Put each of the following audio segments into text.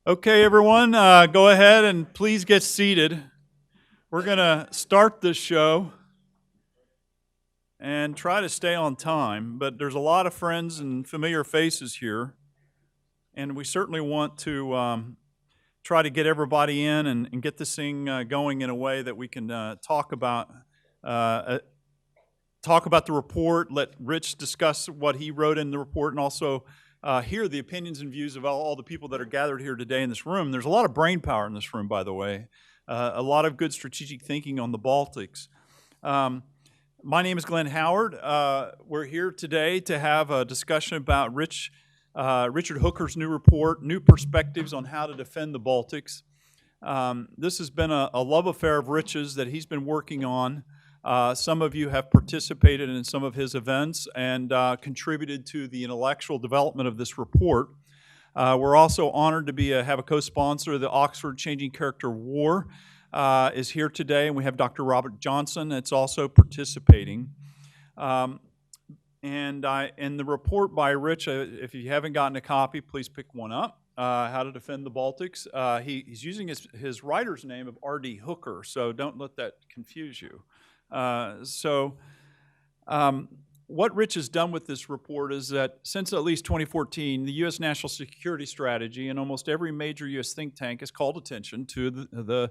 Okay, everyone, go ahead and please get seated. We're going to start this show and try to stay on time, but there's a lot of friends and familiar faces here, and we certainly want to try to get everybody in and get this thing going in a way that we can uh, talk about the report, let Rich discuss what he wrote in the report, and also hear the opinions and views of all the people that are gathered here today in this room. There's a lot of brain power in this room, by the way, a lot of good strategic thinking on the Baltics. My name is Glenn Howard. We're here today to have a discussion about Richard Hooker's new report, New Perspectives on How to Defend the Baltics. This has been a love affair of Rich's that he's been working on. Some of you have participated in some of his events and contributed to the intellectual development of this report. We're also honored to have a co-sponsor. The Oxford Changing Character War is here today, and we have Dr. Robert Johnson that's also participating. And the report by Rich, if you haven't gotten a copy, please pick one up. How to Defend the Baltics. He's using his writer's name of R.D. Hooker, so don't let that confuse you. What Rich has done with this report is that since at least 2014, the U.S. national security strategy and almost every major U.S. think tank has called attention to the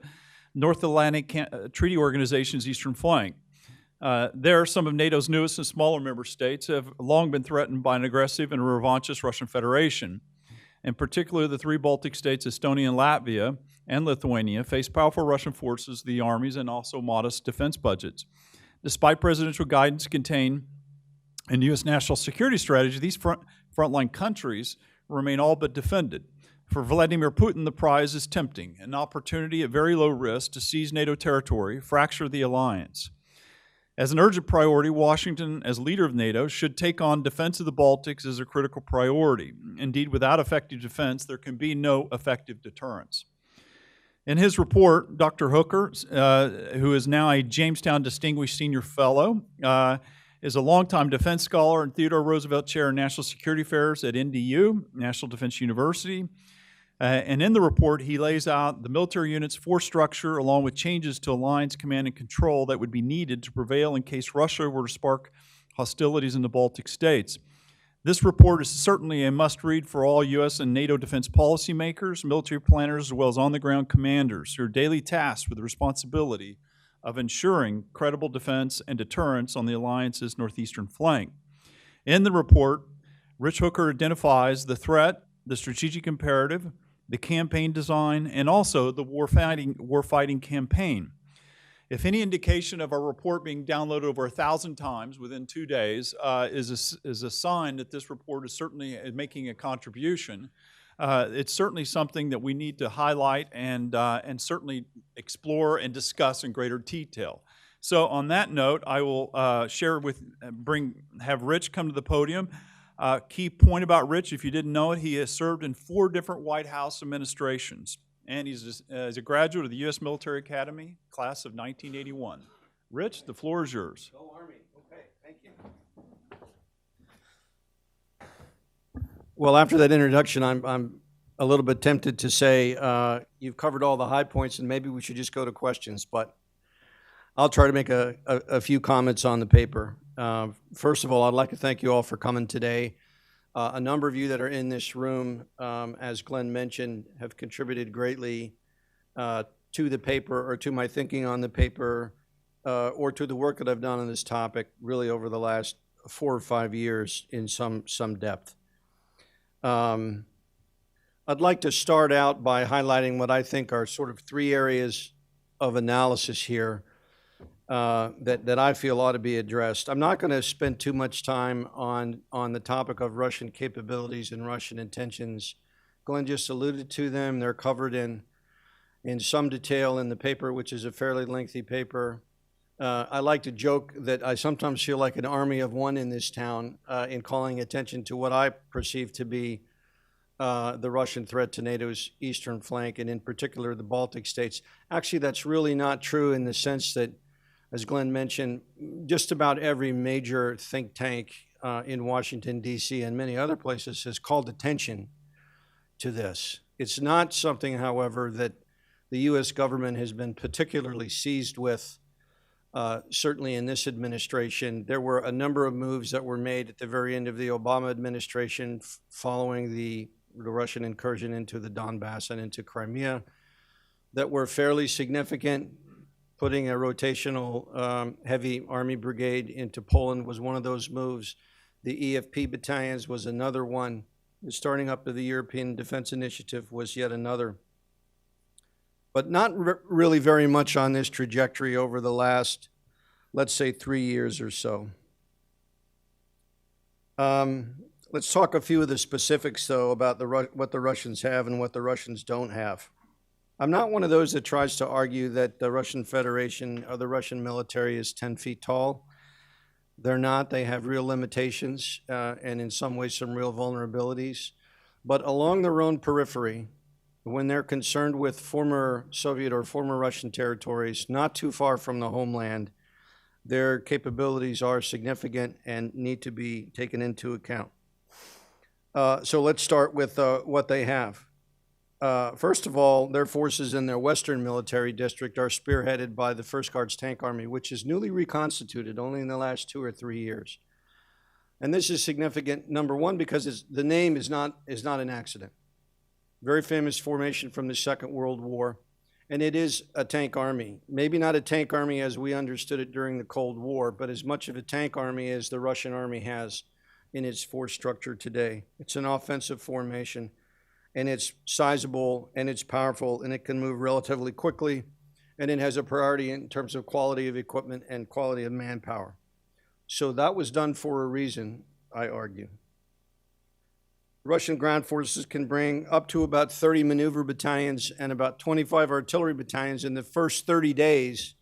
North Atlantic Treaty Organization's eastern flank. There, some of NATO's newest and smaller member states have long been threatened by an aggressive and revanchist Russian Federation. In particular, the three Baltic states, Estonia and Latvia, and Lithuania, face powerful Russian forces, the armies, and also modest defense budgets. Despite presidential guidance contained in U.S. national security strategy, these frontline countries remain all but defended. For Vladimir Putin, the prize is tempting, an opportunity at very low risk to seize NATO territory, fracture the alliance. As an urgent priority, Washington, as leader of NATO, should take on defense of the Baltics as a critical priority. Indeed, without effective defense, there can be no effective deterrence. In his report, Dr. Hooker, who is now a Jamestown Distinguished Senior Fellow, is a longtime defense scholar and Theodore Roosevelt Chair in National Security Affairs at NDU, National Defense University. And in the report, he lays out the military unit's force structure along with changes to alliance command and control that would be needed to prevail in case Russia were to spark hostilities in the Baltic states. This report is certainly a must-read for all U.S. and NATO defense policymakers, military planners, as well as on-the-ground commanders who are daily tasked with the responsibility of ensuring credible defense and deterrence on the alliance's northeastern flank. In the report, Rich Hooker identifies the threat, the strategic imperative, the campaign design, and also the warfighting campaign. If any indication of our report being downloaded over 1,000 times within 2 days is a sign that this report is certainly making a contribution, it's certainly something that we need to highlight and certainly explore and discuss in greater detail. So on that note, I will have Rich come to the podium. Key point about Rich, if you didn't know it, he has served in 4 different White House administrations. And he's a graduate of the U.S. Military Academy, class of 1981. Rich, the floor is yours. Go Army. Okay, thank you. Well, after that introduction, I'm a little bit tempted to say you've covered all the high points and maybe we should just go to questions, but I'll try to make a few comments on the paper. First of all, I'd like to thank you all for coming today. A number of you that are in this room, as Glenn mentioned, have contributed greatly to the paper or to my thinking on the paper or to the work that I've done on this topic really over the last 4 or 5 years in some depth. I'd like to start out by highlighting what I think are sort of 3 areas of analysis here that I feel ought to be addressed. I'm not going to spend too much time on the topic of Russian capabilities and Russian intentions. Glenn just alluded to them. They're covered in some detail in the paper, which is a fairly lengthy paper. I like to joke that I sometimes feel like an army of one in this town in calling attention to what I perceive to be the Russian threat to NATO's eastern flank, and in particular the Baltic states. Actually, that's really not true in the sense that, as Glenn mentioned, just about every major think tank in Washington, D.C. and many other places has called attention to this. It's not something, however, that the U.S. government has been particularly seized with, certainly in this administration. There were a number of moves that were made at the very end of the Obama administration following the Russian incursion into the Donbass and into Crimea that were fairly significant. Putting a rotational heavy army brigade into Poland was one of those moves. The EFP battalions was another one. The starting up of the European Defense Initiative was yet another. But not really very much on this trajectory over the last, let's say, 3 years or so. Let's talk a few of the specifics, though, about what the Russians have and what the Russians don't have. I'm not one of those that tries to argue that the Russian Federation or the Russian military is 10 feet tall. They're not. They have real limitations and in some ways some real vulnerabilities. But along their own periphery, when they're concerned with former Soviet or former Russian territories, not too far from the homeland, their capabilities are significant and need to be taken into account. So let's start with what they have. First of all, their forces in their western military district are spearheaded by the 1st Guards Tank Army, which is newly reconstituted only in the last 2 or 3 years. And this is significant, number one, because the name is not an accident. Very famous formation from the Second World War, and it is a tank army. Maybe not a tank army as we understood it during the Cold War, but as much of a tank army as the Russian army has in its force structure today. It's an offensive formation, and it's sizable, and it's powerful, and it can move relatively quickly, and it has a priority in terms of quality of equipment and quality of manpower. So that was done for a reason, I argue. Russian ground forces can bring up to about 30 maneuver battalions and about 25 artillery battalions in the first 30 days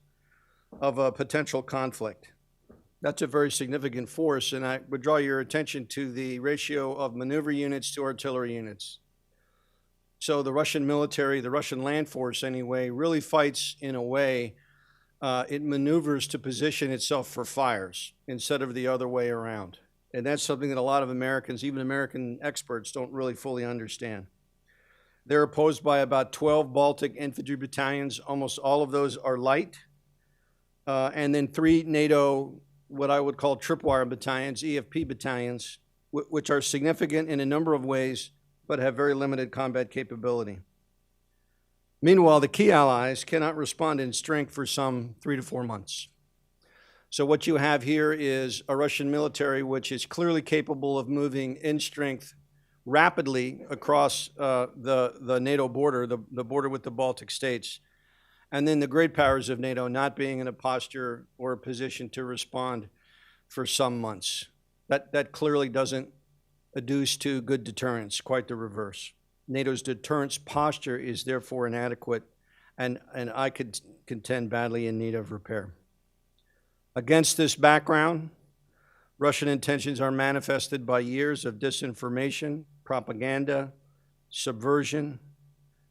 of a potential conflict. That's a very significant force, and I would draw your attention to the ratio of maneuver units to artillery units. So the Russian military, the Russian land force anyway, really fights in a way, it maneuvers to position itself for fires instead of the other way around. And that's something that a lot of Americans, even American experts, don't really fully understand. They're opposed by about 12 Baltic infantry battalions. Almost all of those are light. And then 3 NATO, what I would call tripwire battalions, EFP battalions, which are significant in a number of ways, but have very limited combat capability. Meanwhile, the key allies cannot respond in strength for some 3 to 4 months. So what you have here is a Russian military which is clearly capable of moving in strength rapidly across the NATO border, the border with the Baltic states, and then the great powers of NATO not being in a posture or a position to respond for some months. That clearly doesn't adduce to good deterrence, quite the reverse. NATO's deterrence posture is therefore inadequate and I could contend badly in need of repair. Against this background, Russian intentions are manifested by years of disinformation, propaganda, subversion,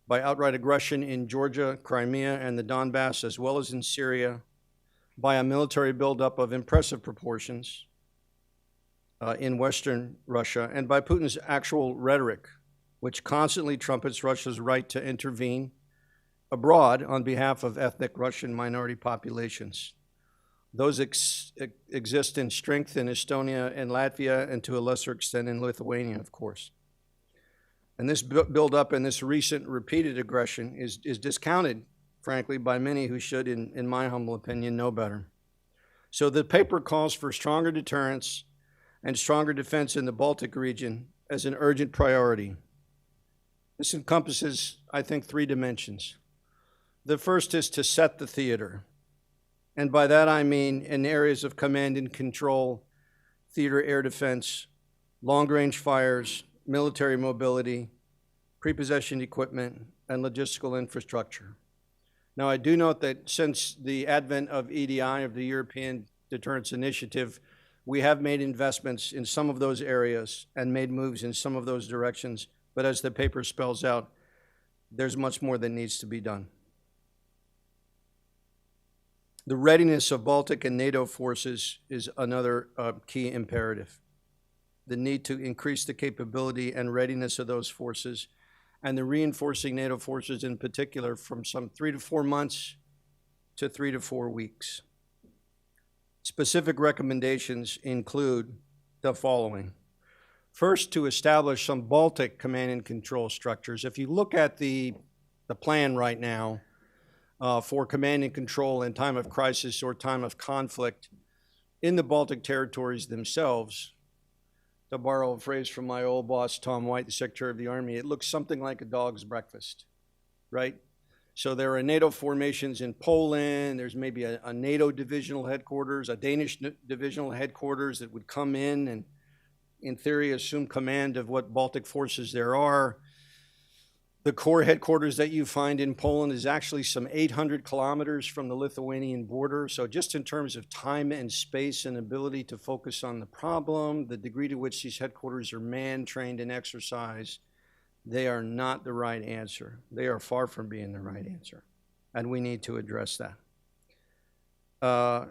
by outright aggression in Georgia, Crimea, and the Donbass, as well as in Syria, by a military buildup of impressive proportions in Western Russia, and by Putin's actual rhetoric, which constantly trumpets Russia's right to intervene abroad on behalf of ethnic Russian minority populations. Those exist in strength in Estonia and Latvia, and to a lesser extent in Lithuania, of course. And this buildup and this recent repeated aggression is discounted, frankly, by many who should, in my humble opinion, know better. So the paper calls for stronger deterrence and stronger defense in the Baltic region as an urgent priority. This encompasses, I think, 3 dimensions. The first is to set the theater. And by that I mean in areas of command and control, theater air defense, long-range fires, military mobility, prepossession equipment, and logistical infrastructure. Now, I do note that since the advent of EDI, of the European Deterrence Initiative, we have made investments in some of those areas and made moves in some of those directions, but as the paper spells out, there's much more that needs to be done. The readiness of Baltic and NATO forces is another key imperative. The need to increase the capability and readiness of those forces and the reinforcing NATO forces in particular from some 3 to 4 months to 3 to 4 weeks. Specific recommendations include the following. First, to establish some Baltic command and control structures. If you look at the plan right now for command and control in time of crisis or time of conflict in the Baltic territories themselves, to borrow a phrase from my old boss, Tom White, the Secretary of the Army, it looks something like a dog's breakfast, right? So there are NATO formations in Poland. There's maybe a NATO divisional headquarters, a Danish divisional headquarters that would come in theory, assume command of what Baltic forces there are. The core headquarters that you find in Poland is actually some 800 kilometers from the Lithuanian border. So just in terms of time and space and ability to focus on the problem, the degree to which these headquarters are manned, trained, and exercised, they are not the right answer. They are far from being the right answer, and we need to address that.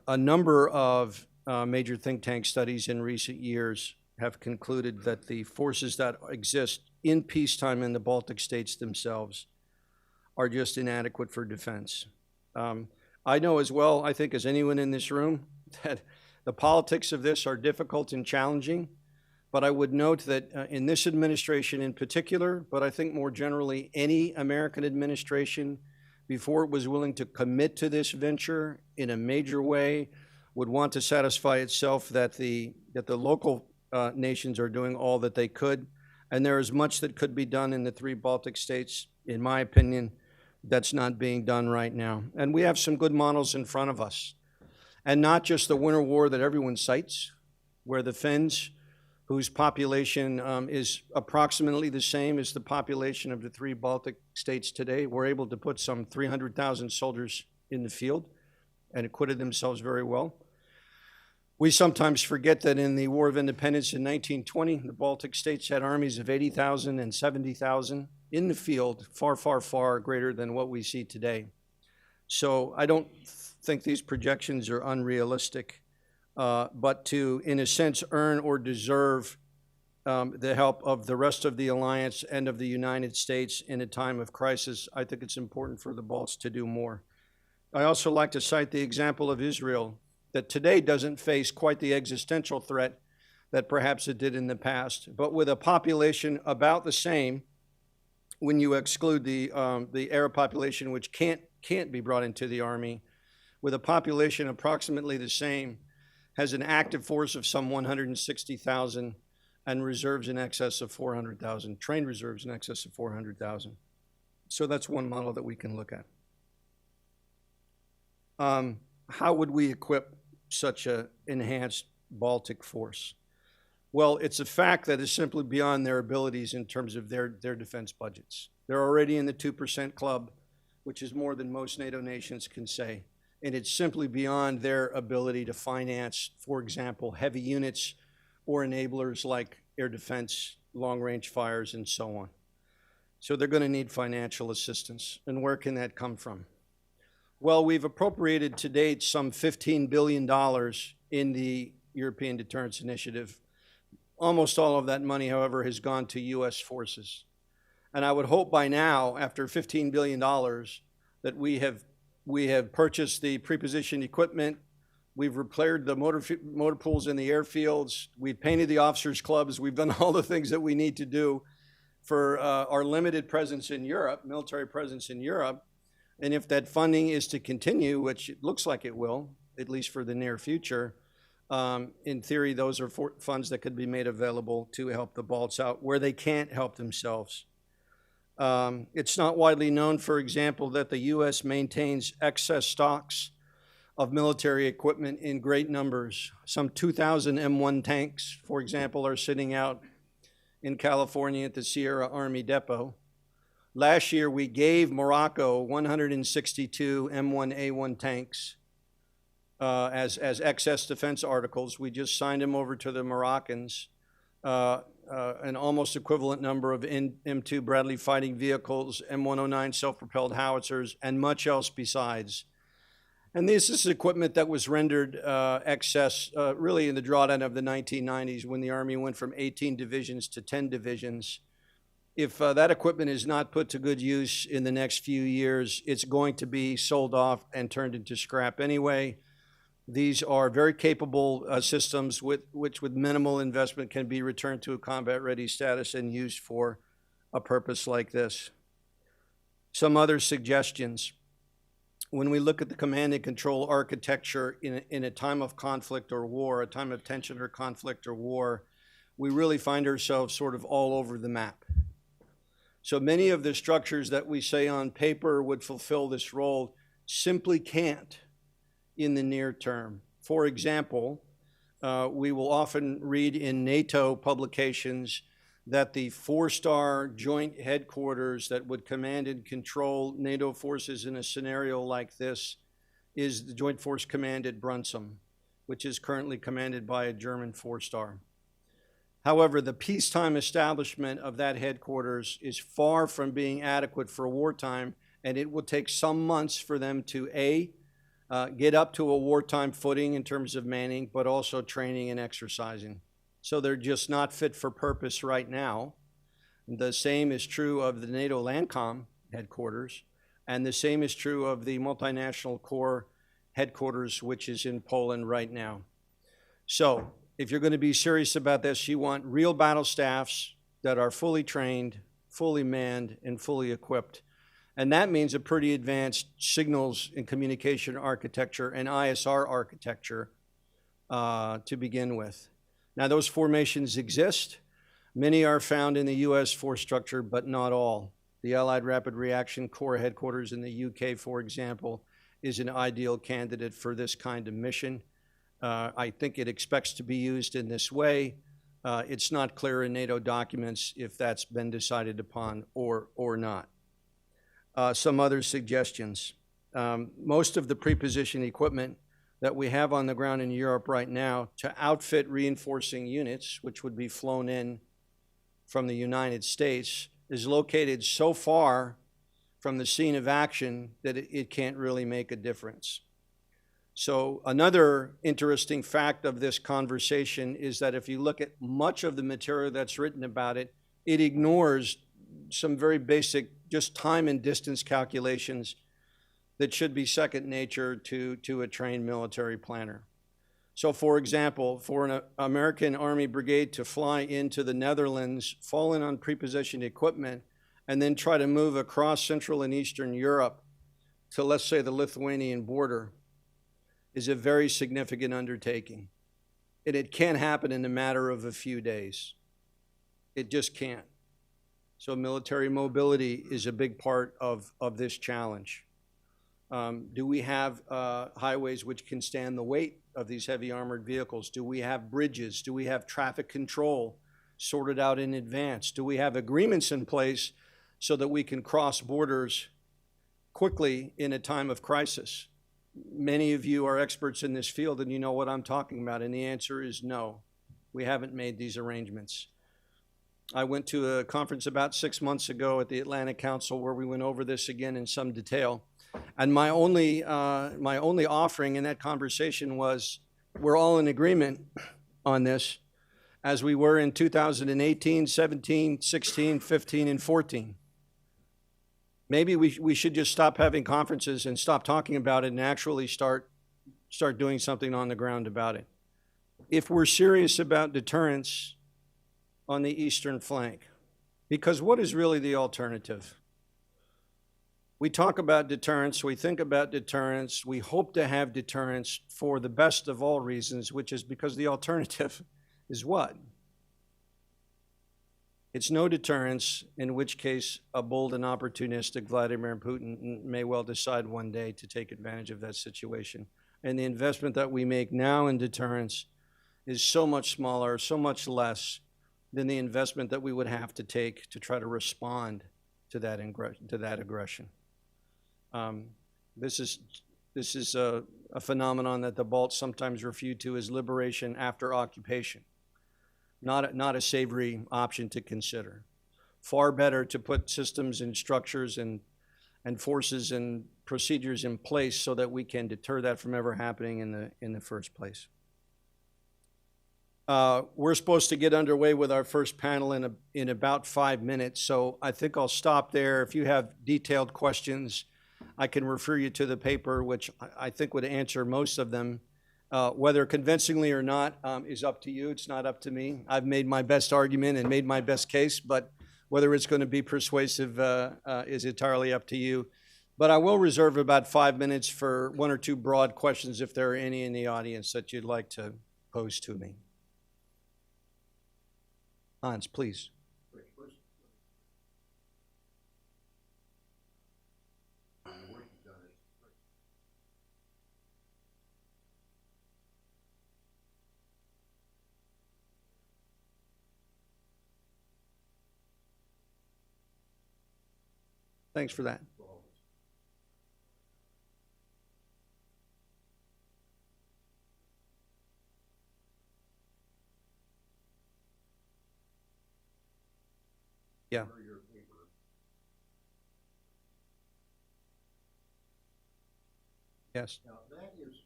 A number of major think tank studies in recent years have concluded that the forces that exist in peacetime in the Baltic states themselves are just inadequate for defense. I know as well, I think as anyone in this room, that the politics of this are difficult and challenging, but I would note that in this administration in particular, but I think more generally any American administration, before it was willing to commit to this venture in a major way, would want to satisfy itself that the local nations are doing all that they could. And there is much that could be done in the 3 Baltic states, in my opinion, that's not being done right now. And we have some good models in front of us. And not just the Winter War that everyone cites, where the Finns, whose population is approximately the same as the population of the 3 Baltic states today, were able to put some 300,000 soldiers in the field and acquitted themselves very well. We sometimes forget that in the War of Independence in 1920, the Baltic states had armies of 80,000 and 70,000 in the field, far, far, far greater than what we see today. So I don't think these projections are unrealistic, but to, in a sense, earn or deserve the help of the rest of the alliance and of the United States in a time of crisis, I think it's important for the Balts to do more. I also like to cite the example of Israel, that today doesn't face quite the existential threat that perhaps it did in the past, but with a population about the same, when you exclude the Arab population, which can't be brought into the army, with a population approximately the same, has an active force of some 160,000 and reserves in excess of 400,000, trained reserves in excess of 400,000. So that's one model that we can look at. How would we equip such an enhanced Baltic force? Well, it's a fact that is simply beyond their abilities in terms of their defense budgets. They're already in the 2% club, which is more than most NATO nations can say. And it's simply beyond their ability to finance, for example, heavy units or enablers like air defense, long-range fires, and so on. So they're going to need financial assistance. And where can that come from? Well, we've appropriated to date some $15 billion in the European Deterrence Initiative. Almost all of that money, however, has gone to U.S. forces. And I would hope by now, after $15 billion, that we have purchased the prepositioned equipment, we've repaired the motor pools in the airfields, we've painted the officers' clubs, we've done all the things that we need to do for our limited presence in Europe, military presence in Europe. And if that funding is to continue, which it looks like it will, at least for the near future, in theory, those are funds that could be made available to help the Balts out where they can't help themselves. It's not widely known, for example, that the U.S. maintains excess stocks of military equipment in great numbers. Some 2,000 M1 tanks, for example, are sitting out in California at the Sierra Army Depot. Last year, we gave Morocco 162 M1A1 tanks as excess defense articles. We just signed them over to the Moroccans, an almost equivalent number of M2 Bradley fighting vehicles, M109 self-propelled howitzers, and much else besides. And this is equipment that was rendered excess really in the drawdown of the 1990s when the Army went from 18 divisions to 10 divisions. if that equipment is not put to good use in the next few years, it's going to be sold off and turned into scrap anyway. These are very capable systems which with minimal investment can be returned to a combat-ready status and used for a purpose like this. Some other suggestions. When we look at the command and control architecture in a time of conflict or war, a time of tension or conflict or war, we really find ourselves sort of all over the map. So many of the structures that we say on paper would fulfill this role simply can't in the near term. For example, we will often read in Nato publications that the four-star joint headquarters that would command and control NATO forces in a scenario like this is the Joint Force Command at Brunssum, which is currently commanded by a German four-star. However, the peacetime establishment of that headquarters is far from being adequate for wartime, and it will take some months for them to get up to a wartime footing in terms of manning, but also training and exercising. So they're just not fit for purpose right now. The same is true of the NATO LANCOM headquarters, and the same is true of the Multinational Corps headquarters, which is in Poland right now. So if you're going to be serious about this, you want real battle staffs that are fully trained, fully manned, and fully equipped. And that means a pretty advanced signals and communication architecture and ISR architecture to begin with. Now, those formations exist. Many are found in the U.S. force structure, but not all. The Allied Rapid Reaction Corps headquarters in the UK, for example, is an ideal candidate for this kind of mission. I think it expects to be used in this way. It's not clear in NATO documents if that's been decided upon or not. Some other suggestions. Most of the preposition equipment that we have on the ground in Europe right now to outfit reinforcing units, which would be flown in from the United States, is located so far from the scene of action that it can't really make a difference. So another interesting fact of this conversation is that if you look at much of the material that's written about it, it ignores some very basic just time and distance calculations that should be second nature to a trained military planner. So for example, for an American Army brigade to fly into the Netherlands, fall in on prepositioned equipment, and then try to move across Central and Eastern Europe to, let's say, the Lithuanian border, is a very significant undertaking. And it can't happen in a matter of a few days. It just can't. So military mobility is a big part of this challenge. Do we have highways which can stand the weight of these heavy armored vehicles? Do we have bridges? Do we have traffic control sorted out in advance? Do we have agreements in place so that we can cross borders quickly in a time of crisis? Many of you are experts in this field and you know what I'm talking about, and the answer is no. We haven't made these arrangements. I went to a conference about 6 months ago at the Atlantic Council where we went over this again in some detail. And my only offering in that conversation was, we're all in agreement on this, as we were in 2018, 17, 16, 15, and 14. Maybe we should just stop having conferences and stop talking about it and actually start doing something on the ground about it. If we're serious about deterrence on the eastern flank, because what is really the alternative? We talk about deterrence, we think about deterrence, we hope to have deterrence for the best of all reasons, which is because the alternative is what? It's no deterrence, in which case a bold and opportunistic Vladimir Putin may well decide one day to take advantage of that situation. And the investment that we make now in deterrence is so much smaller, so much less than the investment that we would have to take to try to respond to that aggression. This is a phenomenon that the Balts sometimes refer to as liberation after occupation. Not a savory option to consider. Far better to put systems and structures and forces and procedures in place so that we can deter that from ever happening in the first place. We're supposed to get underway with our first panel in about 5 minutes, so I think I'll stop there. If you have detailed questions, I can refer you to the paper, which I think would answer most of them. Whether convincingly or not is up to you. It's not up to me. I've made my best argument and made my best case, but whether it's going to be persuasive is entirely up to you. But I will reserve about 5 minutes for one or two broad questions if there are any in the audience that you'd like to pose to me. Hans, please. Thanks for that. Yeah. Yes. Now, that is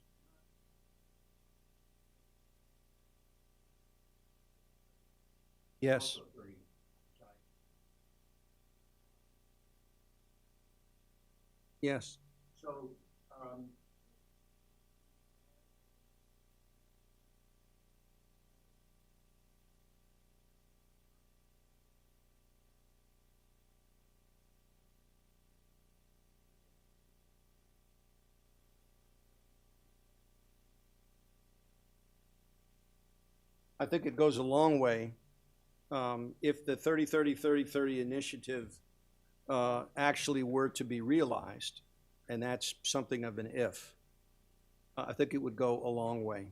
Yes. also pretty tight. Yes. So, I think it goes a long way if the 30-30-30-30 initiative actually were to be realized, and that's something of an if. I think it would go a long way.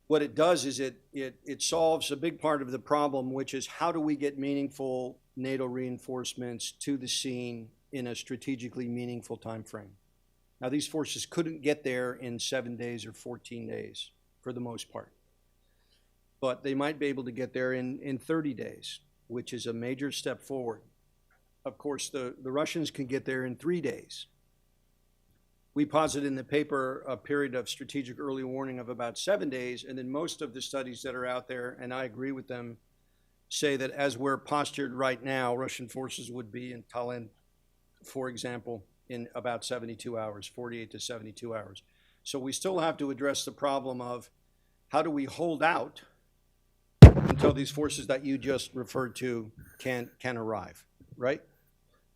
What it does is it solves a big part of the problem, which is how do we get meaningful NATO reinforcements to the scene in a strategically meaningful time frame. Now, these forces couldn't get there in 7 days or 14 days for the most part, but they might be able to get there in 30 days, which is a major step forward. Of course, the Russians can get there in 3 days. We posit in the paper a period of strategic early warning of about 7 days, and then most of the studies that are out there, and I agree with them, say that as we're postured right now, Russian forces would be in Tallinn, for example, in about 72 hours, 48 to 72 hours. So we still have to address the problem of how do we hold out until these forces that you just referred to can arrive, right?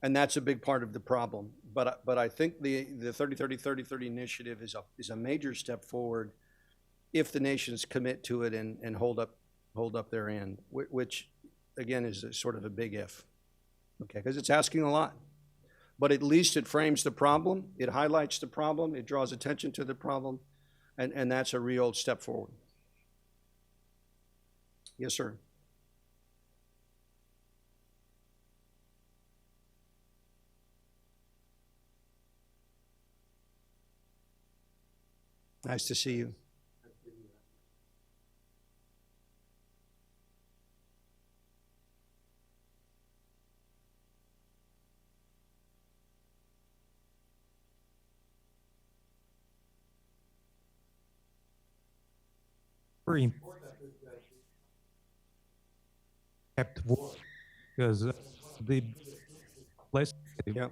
And that's a big part of the problem. But I think the 30-30-30-30 initiative is a major step forward if the nations commit to it and hold up their end, which again is sort of a big if, okay? Because it's asking a lot. But at least it frames the problem, it highlights the problem, it draws attention to the problem, and that's a real step forward. Yes, sir. Nice to see you. Very important kept war because the place Yeah.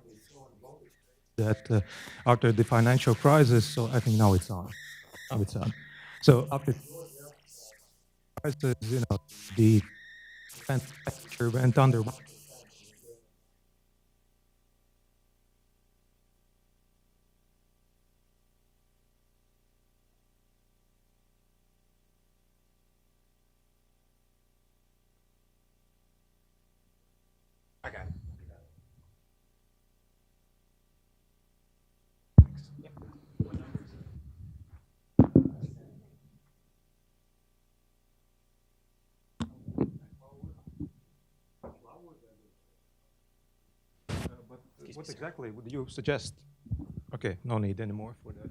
that after the financial crisis, so I think now it's on. Now it's on. So after the crisis, the expenditure went under. I got it. What exactly would you suggest? Okay, no need anymore for that.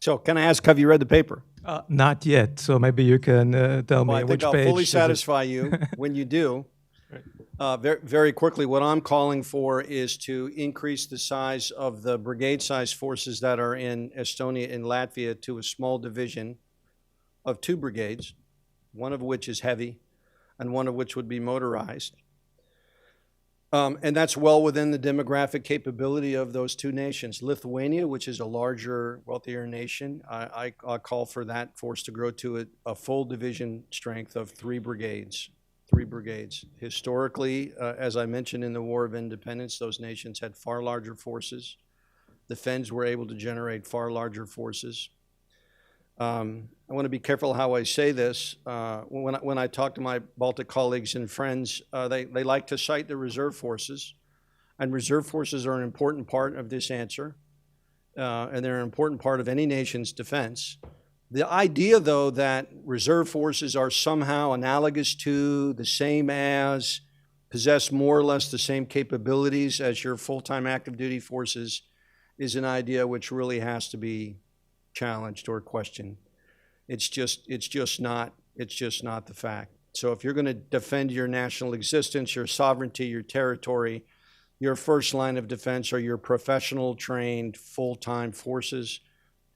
So can I ask, have you read the paper? Not yet, so maybe you can tell Well, me I which think I'll page. fully is it? satisfy you when you do. Very, very quickly, what I'm calling for is to increase the size of the brigade-sized forces that are in Estonia and Latvia to a small division of 2 brigades, one of which is heavy and one of which would be motorized. And that's well within the demographic capability of those 2 nations. Lithuania, which is a larger, wealthier nation, I call for that force to grow to a full division strength of 3 brigades. 3 brigades. Historically, as I mentioned in the War of Independence, those nations had far larger forces. The Finns were able to generate far larger forces. I want to be careful how I say this. When I talk to my Baltic colleagues and friends, they like to cite the reserve forces, and reserve forces are an important part of this answer, and they're an important part of any nation's defense. The idea, though, that reserve forces are somehow analogous to, the same as, possess more or less the same capabilities as your full-time active duty forces is an idea which really has to be challenged or questioned. It's just not the fact. So if you're going to defend your national existence, your sovereignty, your territory, your first line of defense are your professional, trained, full-time forces,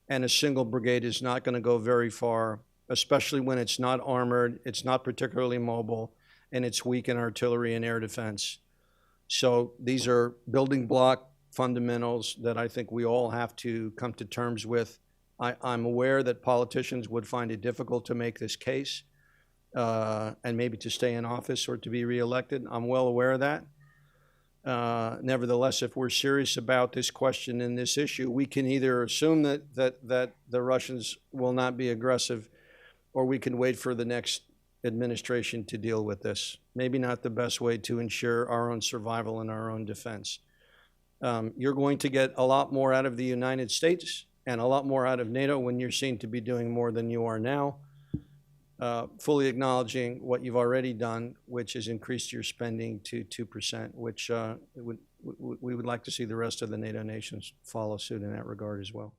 and a single brigade is not going to go very far, especially when it's not armored, it's not particularly mobile, and it's weak in artillery and air defense. So these are building block fundamentals that I think we all have to come to terms with. I'm aware that politicians would find it difficult to make this case and maybe to stay in office or to be reelected. I'm well aware of that. Nevertheless, if we're serious about this question and this issue, we can either assume that the Russians will not be aggressive, or we can wait for the next administration to deal with this. Maybe not the best way to ensure our own survival and our own defense. You're going to get a lot more out of the United States and a lot more out of NATO when you're seen to be doing more than you are now, fully acknowledging what you've already done, which is increased your spending to 2%, which we would like to see the rest of the NATO nations follow suit in that regard as well.